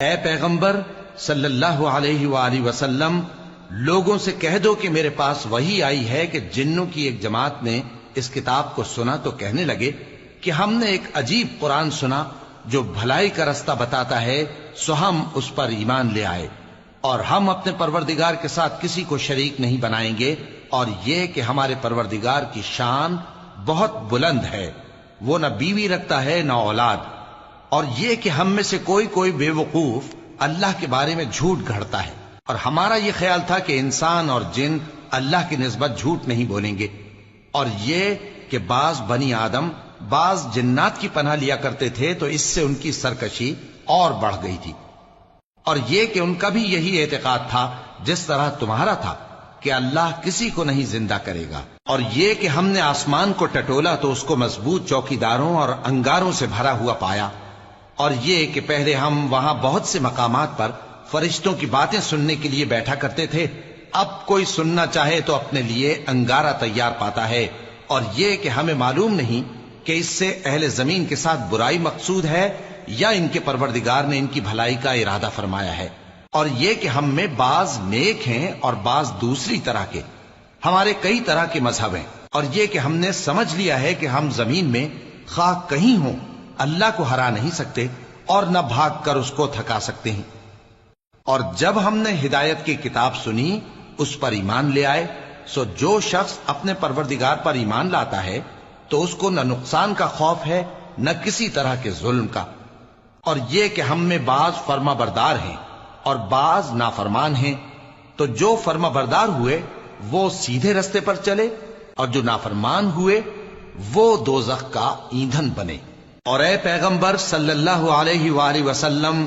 اے پیغمبر صلی اللہ علیہ وآلہ وسلم، لوگوں سے کہہ دو کہ میرے پاس وحی آئی ہے کہ جنوں کی ایک جماعت نے اس کتاب کو سنا تو کہنے لگے کہ ہم نے ایک عجیب قرآن سنا جو بھلائی کا رستہ بتاتا ہے، سو ہم اس پر ایمان لے آئے، اور ہم اپنے پروردگار کے ساتھ کسی کو شریک نہیں بنائیں گے، اور یہ کہ ہمارے پروردگار کی شان بہت بلند ہے، وہ نہ بیوی رکھتا ہے نہ اولاد، اور یہ کہ ہم میں سے کوئی بے وقوف اللہ کے بارے میں جھوٹ گھڑتا ہے، اور ہمارا یہ خیال تھا کہ انسان اور جن اللہ کی نسبت جھوٹ نہیں بولیں گے، اور یہ کہ بعض بنی آدم بعض جنات کی پناہ لیا کرتے تھے تو اس سے ان کی سرکشی اور بڑھ گئی تھی، اور یہ کہ ان کا بھی یہی اعتقاد تھا جس طرح تمہارا تھا کہ اللہ کسی کو نہیں زندہ کرے گا، اور یہ کہ ہم نے آسمان کو ٹٹولا تو اس کو مضبوط چوکیداروں اور انگاروں سے بھرا ہوا پایا، اور یہ کہ پہلے ہم وہاں بہت سے مقامات پر فرشتوں کی باتیں سننے کے لیے بیٹھا کرتے تھے، اب کوئی سننا چاہے تو اپنے لیے انگارہ تیار پاتا ہے، اور یہ کہ ہمیں معلوم نہیں کہ اس سے اہل زمین کے ساتھ برائی مقصود ہے یا ان کے پروردگار نے ان کی بھلائی کا ارادہ فرمایا ہے، اور یہ کہ ہم میں بعض نیک ہیں اور بعض دوسری طرح کے، ہمارے کئی طرح کے مذہب ہیں، اور یہ کہ ہم نے سمجھ لیا ہے کہ ہم زمین میں خواہ کہیں ہوں اللہ کو ہرا نہیں سکتے اور نہ بھاگ کر اس کو تھکا سکتے ہیں، اور جب ہم نے ہدایت کی کتاب سنی اس پر ایمان لے آئے، سو جو شخص اپنے پروردگار پر ایمان لاتا ہے تو اس کو نہ نقصان کا خوف ہے نہ کسی طرح کے ظلم کا، اور یہ کہ ہم میں بعض فرما بردار ہیں اور بعض نافرمان ہیں، تو جو فرما بردار ہوئے وہ سیدھے رستے پر چلے، اور جو نافرمان ہوئے وہ دوزخ کا ایندھن بنے۔ اور اے پیغمبر صلی اللہ علیہ وآلہ وسلم،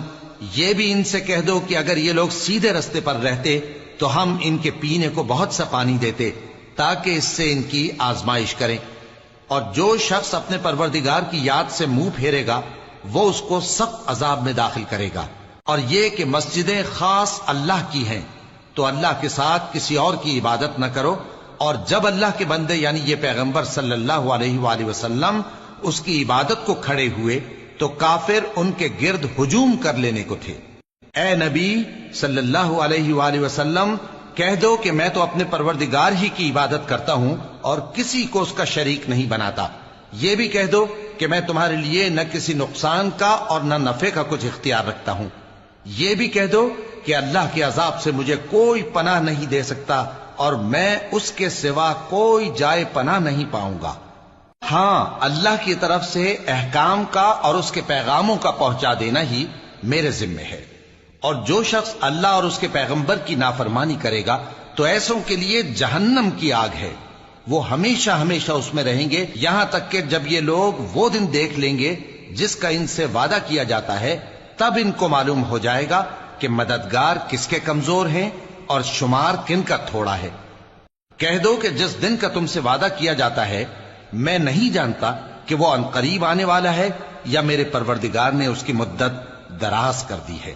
یہ بھی ان سے کہہ دو کہ اگر یہ لوگ سیدھے رستے پر رہتے تو ہم ان کے پینے کو بہت سا پانی دیتے تاکہ اس سے ان کی آزمائش کریں، اور جو شخص اپنے پروردگار کی یاد سے منہ پھیرے گا وہ اس کو سخت عذاب میں داخل کرے گا، اور یہ کہ مسجدیں خاص اللہ کی ہیں تو اللہ کے ساتھ کسی اور کی عبادت نہ کرو، اور جب اللہ کے بندے یعنی یہ پیغمبر صلی اللہ علیہ وآلہ وسلم اس کی عبادت کو کھڑے ہوئے تو کافر ان کے گرد ہجوم کر لینے کو تھے۔ اے نبی صلی اللہ علیہ وآلہ وسلم، کہہ دو کہ میں تو اپنے پروردگار ہی کی عبادت کرتا ہوں اور کسی کو اس کا شریک نہیں بناتا، یہ بھی کہہ دو کہ میں تمہارے لیے نہ کسی نقصان کا اور نہ نفع کا کچھ اختیار رکھتا ہوں، یہ بھی کہہ دو کہ اللہ کے عذاب سے مجھے کوئی پناہ نہیں دے سکتا اور میں اس کے سوا کوئی جائے پناہ نہیں پاؤں گا، ہاں اللہ کی طرف سے احکام کا اور اس کے پیغاموں کا پہنچا دینا ہی میرے ذمہ ہے، اور جو شخص اللہ اور اس کے پیغمبر کی نافرمانی کرے گا تو ایسوں کے لیے جہنم کی آگ ہے، وہ ہمیشہ ہمیشہ اس میں رہیں گے، یہاں تک کہ جب یہ لوگ وہ دن دیکھ لیں گے جس کا ان سے وعدہ کیا جاتا ہے، تب ان کو معلوم ہو جائے گا کہ مددگار کس کے کمزور ہیں اور شمار کن کا تھوڑا ہے۔ کہہ دو کہ جس دن کا تم سے وعدہ کیا جاتا ہے میں نہیں جانتا کہ وہ عنقریب آنے والا ہے یا میرے پروردگار نے اس کی مدت دراز کر دی ہے،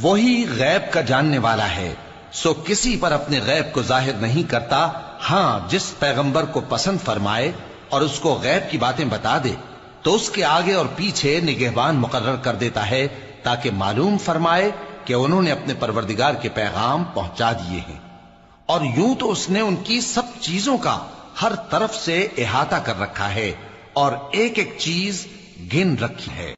وہی غیب کا جاننے والا ہے، سو کسی پر اپنے غیب کو ظاہر نہیں کرتا، ہاں جس پیغمبر کو پسند فرمائے اور اس کو غیب کی باتیں بتا دے تو اس کے آگے اور پیچھے نگہبان مقرر کر دیتا ہے تاکہ معلوم فرمائے کہ انہوں نے اپنے پروردگار کے پیغام پہنچا دیے ہیں، اور یوں تو اس نے ان کی سب چیزوں کا ہر طرف سے احاطہ کر رکھا ہے اور ایک ایک چیز گن رکھی ہے۔